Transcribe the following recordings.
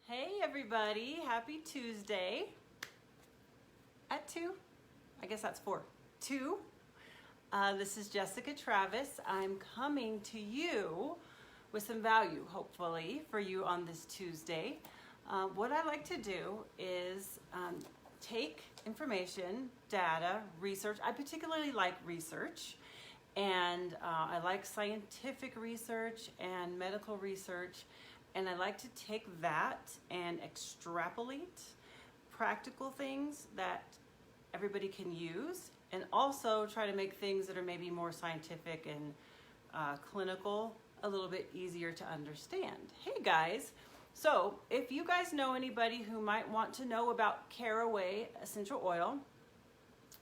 Hey everybody, happy Tuesday at 2. I guess that's 4. 2. This is Jessica Travis. I'm coming to you with some value, hopefully, for you on this Tuesday. What I like to do is take information, data, research. I particularly like research, and I like scientific research and medical research. And I like to take that and extrapolate practical things that everybody can use, and also try to make things that are maybe more scientific and clinical a little bit easier to understand. Hey guys, so if you guys know anybody who might want to know about Caraway essential oil,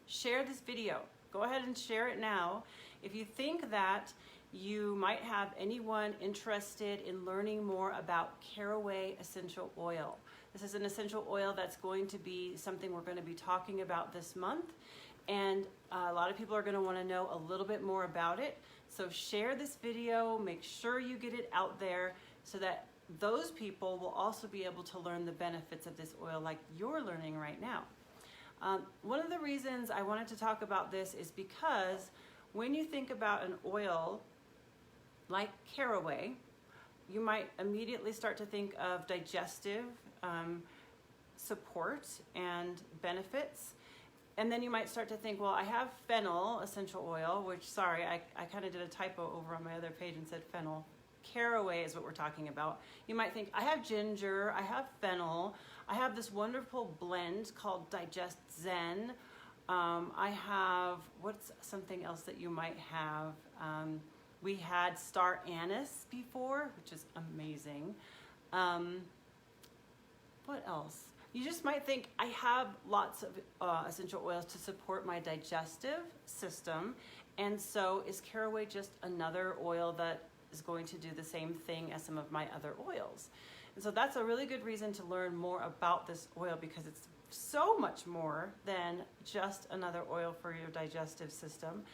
share this video. Go ahead and share it now. If you think that you might have anyone interested in learning more about Caraway essential oil. This is an essential oil that's going to be something we're going to be talking about this month, and a lot of people are going to want to know a little bit more about it. So share this video, make sure you get it out there so that those people will also be able to learn the benefits of this oil like you're learning right now. One of the reasons I wanted to talk about this is because when you think about an oil like Caraway, you might immediately start to think of digestive support and benefits. And then you might start to think, well, I have fennel essential oil, which, sorry, I kind of did a typo over on my other page and said fennel. Caraway is what we're talking about. You might think, I have ginger, I have fennel, I have this wonderful blend called Digest Zen. I have, what's something else that you might have? We had star anise before, which is amazing. What else? You just might think, I have lots of essential oils to support my digestive system, and so is Caraway just another oil that is going to do the same thing as some of my other oils? And so that's a really good reason to learn more about this oil, because it's so much more than just another oil for your digestive system.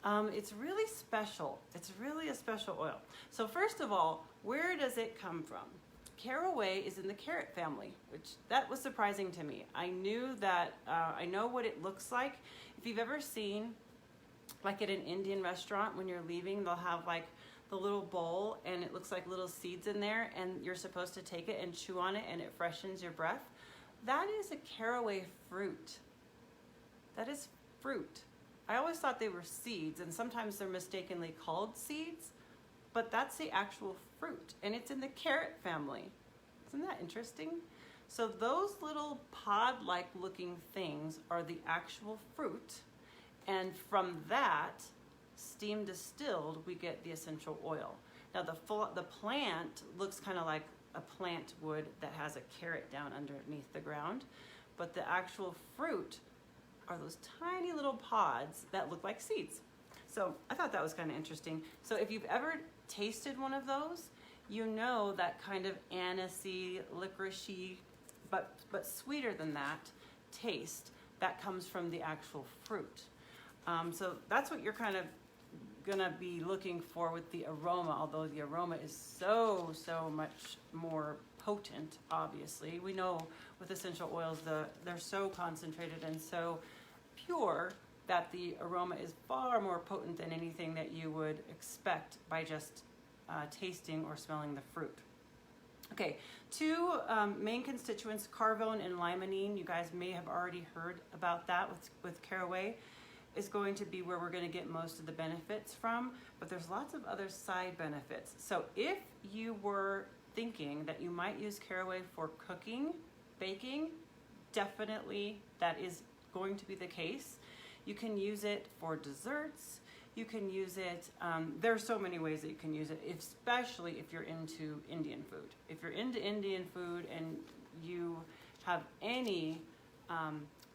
It's really special. It's really a special oil. So first of all, where does it come from? Caraway is in the carrot family, which that was surprising to me. I knew that, I know what it looks like. If you've ever seen, like at an Indian restaurant, when you're leaving, they'll have like the little bowl and it looks like little seeds in there, and you're supposed to take it and chew on it and it freshens your breath. That is a caraway fruit. That is fruit. I always thought they were seeds, and sometimes they're mistakenly called seeds, but that's the actual fruit, and it's in the carrot family. Isn't that interesting? So those little pod-like looking things are the actual fruit, and from that, steam distilled, we get the essential oil. Now the plant looks kind of like a plant would that has a carrot down underneath the ground, but the actual fruit are those tiny little pods that look like seeds. So I thought that was kind of interesting. So if you've ever tasted one of those, you know that kind of anisey, licoricey, but sweeter than that taste that comes from the actual fruit. So that's what you're kind of gonna be looking for with the aroma, although the aroma is so much more potent, obviously. We know with essential oils, they're so concentrated and so pure that the aroma is far more potent than anything that you would expect by just tasting or smelling the fruit. Okay, two main constituents, carvone and limonene. You guys may have already heard about that with Caraway. Is going to be where we're going to get most of the benefits from, but there's lots of other side benefits. So if you were thinking that you might use Caraway for cooking, baking, definitely that is going to be the case. You can use it for desserts. You can use it, there are so many ways that you can use it, especially if you're into Indian food. If you're into Indian food and you have any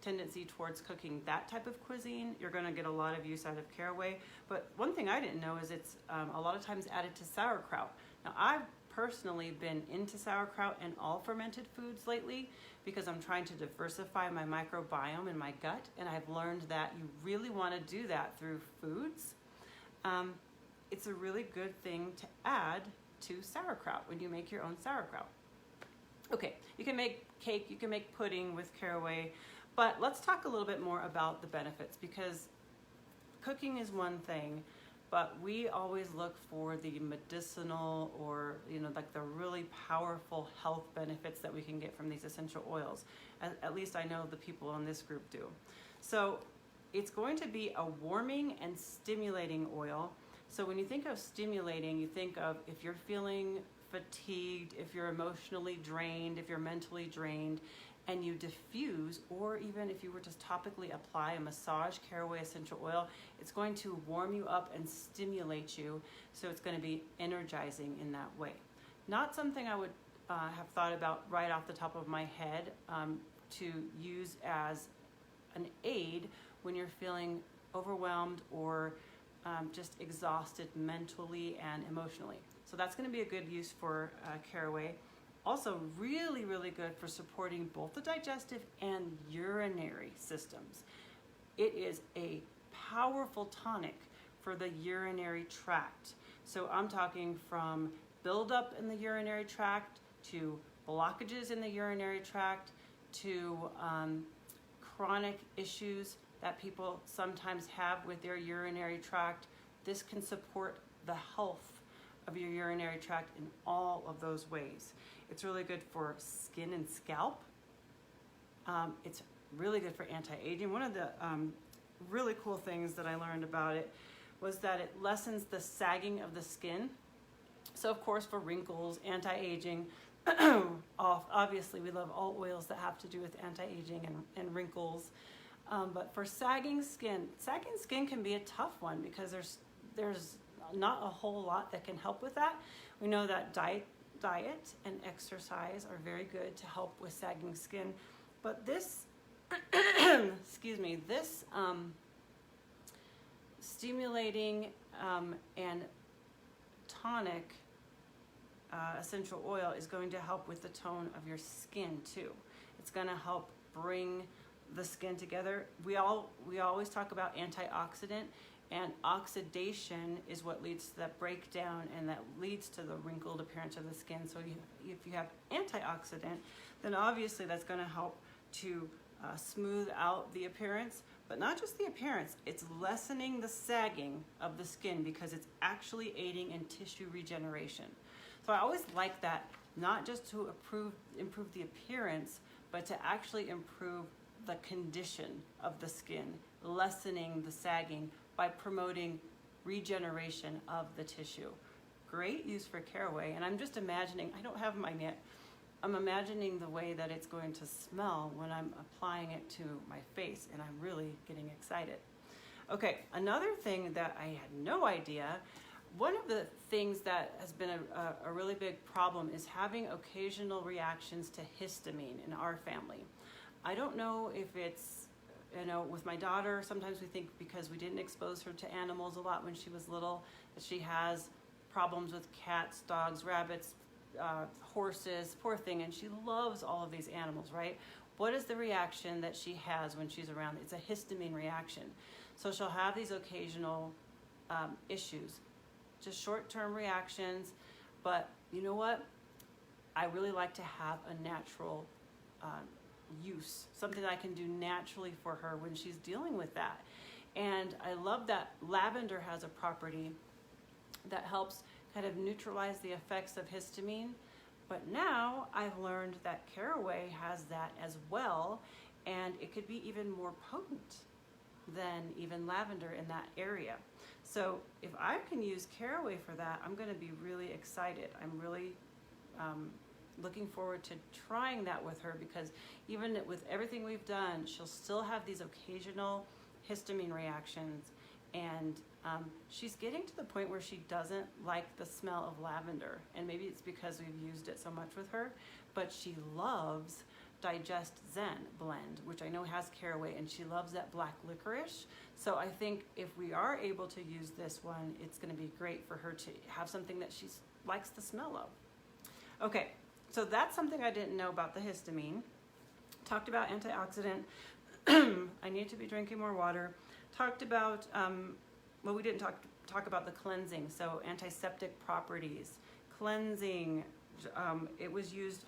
tendency towards cooking that type of cuisine, you're going to get a lot of use out of Caraway. But one thing I didn't know is it's a lot of times added to sauerkraut. Now I've personally been into sauerkraut and all fermented foods lately because I'm trying to diversify my microbiome in my gut, and I've learned that you really want to do that through foods. It's a really good thing to add to sauerkraut when you make your own sauerkraut. Okay, you can make cake, you can make pudding with caraway, but let's talk a little bit more about the benefits, because cooking is one thing, but we always look for the medicinal or, like the really powerful health benefits that we can get from these essential oils. At least I know the people in this group do. So it's going to be a warming and stimulating oil. So when you think of stimulating, you think of if you're feeling fatigued, if you're emotionally drained, if you're mentally drained, and you diffuse, or even if you were to topically apply a massage caraway essential oil, it's going to warm you up and stimulate you. So it's going to be energizing in that way. Not something I would have thought about right off the top of my head to use as an aid when you're feeling overwhelmed or just exhausted mentally and emotionally. So that's going to be a good use for caraway. Also really, really good for supporting both the digestive and urinary systems. It is a powerful tonic for the urinary tract. So I'm talking from buildup in the urinary tract to blockages in the urinary tract to chronic issues that people sometimes have with their urinary tract. This can support the health of your urinary tract in all of those ways. It's really good for skin and scalp. It's really good for anti-aging. One of the really cool things that I learned about it was that it lessens the sagging of the skin. So of course for wrinkles, anti-aging, obviously we love all oils that have to do with anti-aging and wrinkles. But for sagging skin can be a tough one because there's not a whole lot that can help with that. We know that diet and exercise are very good to help with sagging skin, but this excuse me, this stimulating and tonic essential oil is going to help with the tone of your skin too. It's going to help bring the skin together. We always talk about antioxidant, and oxidation is what leads to that breakdown and that leads to the wrinkled appearance of the skin. So if you have antioxidant, then obviously that's going to help to smooth out the appearance, but not just the appearance, it's lessening the sagging of the skin because it's actually aiding in tissue regeneration. So I always like that, not just to improve the appearance, but to actually improve the condition of the skin, lessening the sagging by promoting regeneration of the tissue. Great use for caraway, and I'm just imagining, I don't have mine yet, I'm imagining the way that it's going to smell when I'm applying it to my face, and I'm really getting excited. Okay, another thing that I had no idea, one of the things that has been a really big problem is having occasional reactions to histamine in our family. I don't know if it's, with my daughter, sometimes we think because we didn't expose her to animals a lot when she was little, that she has problems with cats, dogs, rabbits, horses, poor thing, and she loves all of these animals, right? What is the reaction that she has when she's around? It's a histamine reaction. So she'll have these occasional issues, just short-term reactions, but you know what? I really like to have a natural use, something that I can do naturally for her when she's dealing with that. And I love that lavender has a property that helps kind of neutralize the effects of histamine, but now I've learned that caraway has that as well, and it could be even more potent than even lavender in that area. So if I can use caraway for that, I'm going to be really excited. I'm really looking forward to trying that with her, because even with everything we've done, she'll still have these occasional histamine reactions, and she's getting to the point where she doesn't like the smell of lavender, and maybe it's because we've used it so much with her, but she loves Digest Zen blend, which I know has caraway, and she loves that black licorice. So I think if we are able to use this one, it's going to be great for her to have something that she likes the smell of. Okay, so that's something I didn't know about the histamine. Talked about antioxidant. I need to be drinking more water. Talked about, well, we didn't talk about the cleansing, so antiseptic properties. Cleansing, it was used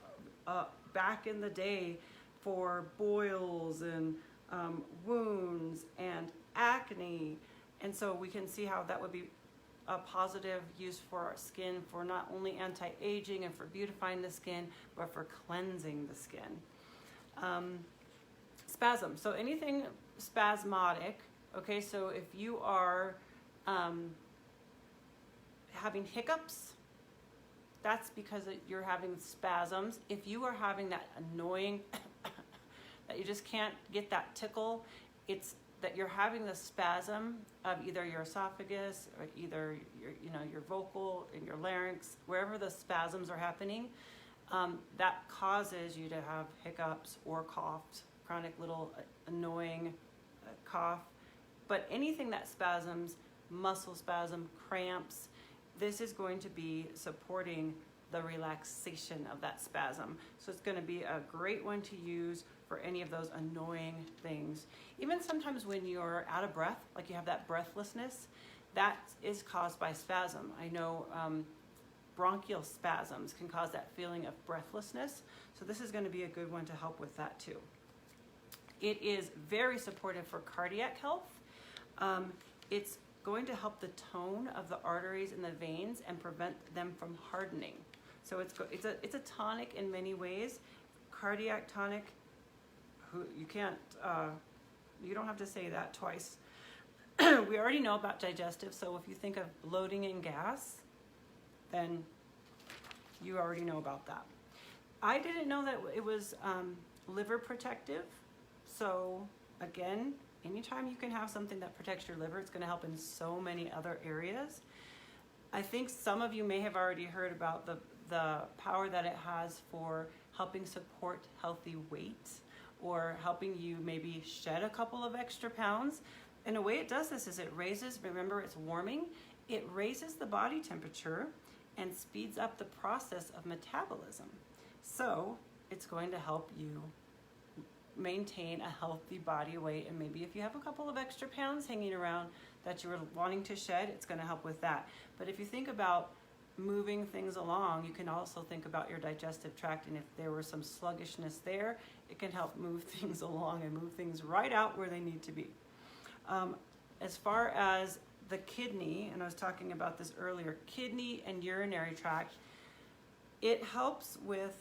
back in the day for boils and wounds and acne. And so we can see how that would be a positive use for our skin, for not only anti-aging and for beautifying the skin, but for cleansing the skin. Spasm, so anything spasmodic, okay, so if you are having hiccups, that's because you're having spasms. If you are having that annoying, that you just can't get that tickle, it's that you're having the spasm of either your esophagus or either your vocal and your larynx, wherever the spasms are happening, that causes you to have hiccups or coughs, chronic little annoying cough. But anything that spasms, muscle spasm, cramps, this is going to be supporting the relaxation of that spasm. So it's going to be a great one to use for any of those annoying things. Even sometimes when you're out of breath, like you have that breathlessness, that is caused by spasm. I know bronchial spasms can cause that feeling of breathlessness. So this is going to be a good one to help with that too. It is very supportive for cardiac health. It's going to help the tone of the arteries and the veins and prevent them from hardening. So it's a tonic in many ways. Cardiac tonic. You don't have to say that twice. We already know about digestive, so if you think of bloating and gas, then you already know about that. I didn't know that it was liver protective. So again, anytime you can have something that protects your liver, it's going to help in so many other areas. I think some of you may have already heard about the power that it has for helping support healthy weight, or helping you maybe shed a couple of extra pounds. And the way it does this is it raises, remember it's warming, it raises the body temperature and speeds up the process of metabolism. So it's going to help you maintain a healthy body weight, and maybe if you have a couple of extra pounds hanging around that you were wanting to shed, it's going to help with that. But if you think about moving things along, you can also think about your digestive tract, and if there were some sluggishness there, it can help move things along and move things right out where they need to be. As far as the kidney, and I was talking about this earlier, kidney and urinary tract, it helps with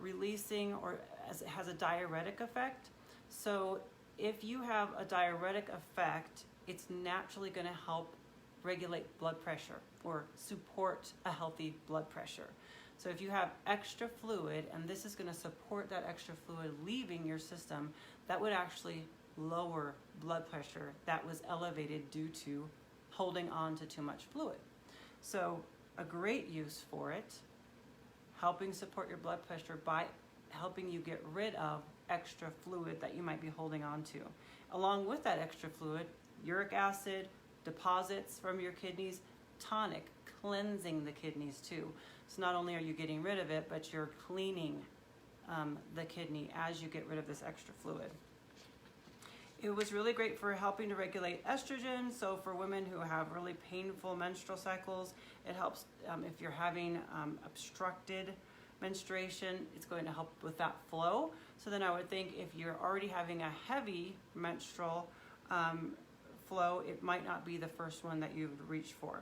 releasing, or as it has a diuretic effect. So if you have a diuretic effect, it's naturally going to help regulate blood pressure or support a healthy blood pressure. So if you have extra fluid, and this is going to support that extra fluid leaving your system, that would actually lower blood pressure that was elevated due to holding on to too much fluid. So a great use for it, helping support your blood pressure by helping you get rid of extra fluid that you might be holding on to. Along with that extra fluid, uric acid, deposits from your kidneys, tonic, cleansing the kidneys too. So not only are you getting rid of it, but you're cleaning the kidney as you get rid of this extra fluid. It was really great for helping to regulate estrogen. So for women who have really painful menstrual cycles, it helps if you're having obstructed menstruation, it's going to help with that flow. So then I would think if you're already having a heavy menstrual flow, it might not be the first one that you would reach for.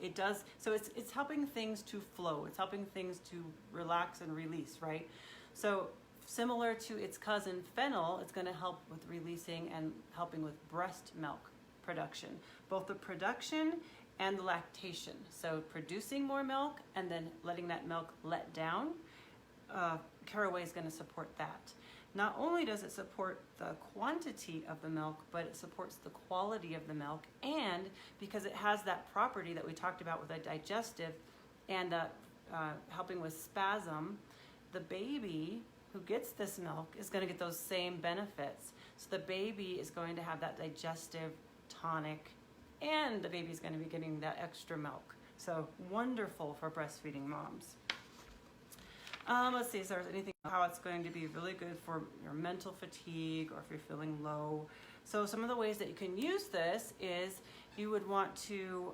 It does, so it's helping things to flow. It's helping things to relax and release, right? So similar to its cousin fennel, it's going to help with releasing and helping with breast milk production, both the production and the lactation. So producing more milk and then letting that milk let down. Caraway is going to support that. Not only does it support the quantity of the milk, but it supports the quality of the milk, and because it has that property that we talked about with a digestive and helping with spasm, the baby who gets this milk is going to get those same benefits. So the baby is going to have that digestive tonic, and the baby is going to be getting that extra milk. So wonderful for breastfeeding moms. Let's see if there's anything, how it's going to be really good for your mental fatigue or if you're feeling low. So some of the ways that you can use this is you would want to,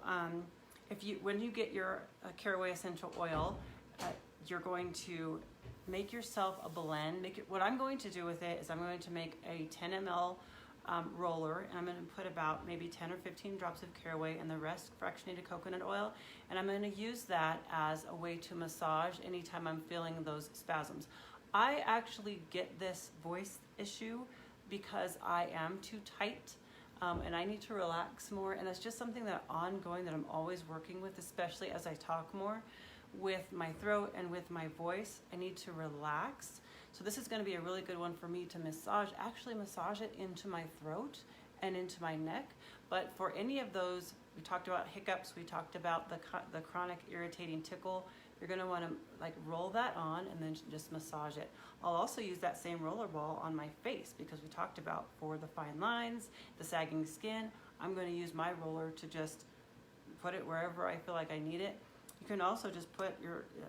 when you get your Caraway essential oil, you're going to make yourself a blend. What I'm going to do with it is I'm going to make a 10 ml roller, and I'm going to put about maybe 10 or 15 drops of Caraway and the rest fractionated coconut oil, and I'm going to use that as a way to massage anytime I'm feeling those spasms. I actually get this voice issue because I am too tight, and I need to relax more, and it's just something that ongoing that I'm always working with, especially as I talk more with my throat and with my voice. I need to relax. So this is going to be a really good one for me to actually massage it into my throat and into my neck. But for any of those, we talked about hiccups, we talked about the chronic irritating tickle, you're going to want to like roll that on and then just massage it. I'll also use that same roller ball on my face because we talked about for the fine lines, the sagging skin, I'm going to use my roller to just put it wherever I feel like I need it. You can also just put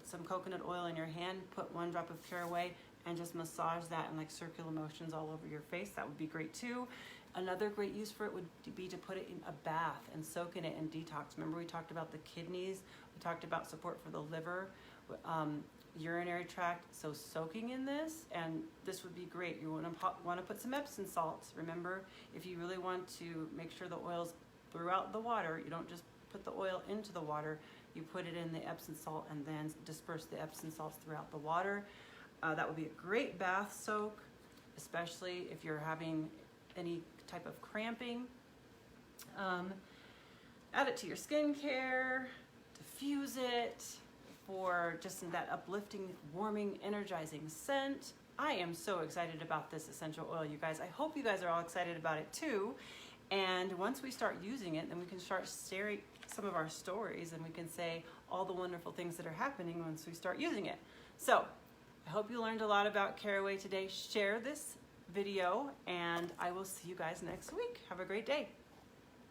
some coconut oil in your hand, put 1 drop of Caraway, and just massage that in like circular motions all over your face. That would be great too. Another great use for it would be to put it in a bath and soak in it and detox. Remember we talked about the kidneys, we talked about support for the liver, urinary tract. So soaking in this, and this would be great. You want to put some Epsom salts. Remember, if you really want to make sure the oil's throughout the water, you don't just put the oil into the water, you put it in the Epsom salt and then disperse the Epsom salts throughout the water. That would be a great bath soak, especially if you're having any type of cramping. Add it to your skincare, diffuse it for just that uplifting, warming, energizing scent. I am so excited about this essential oil, you guys. I hope you guys are all excited about it too. And once we start using it, then we can start sharing some of our stories, and we can say all the wonderful things that are happening once we start using it. So I hope you learned a lot about Caraway today. Share this video, and I will see you guys next week. Have a great day.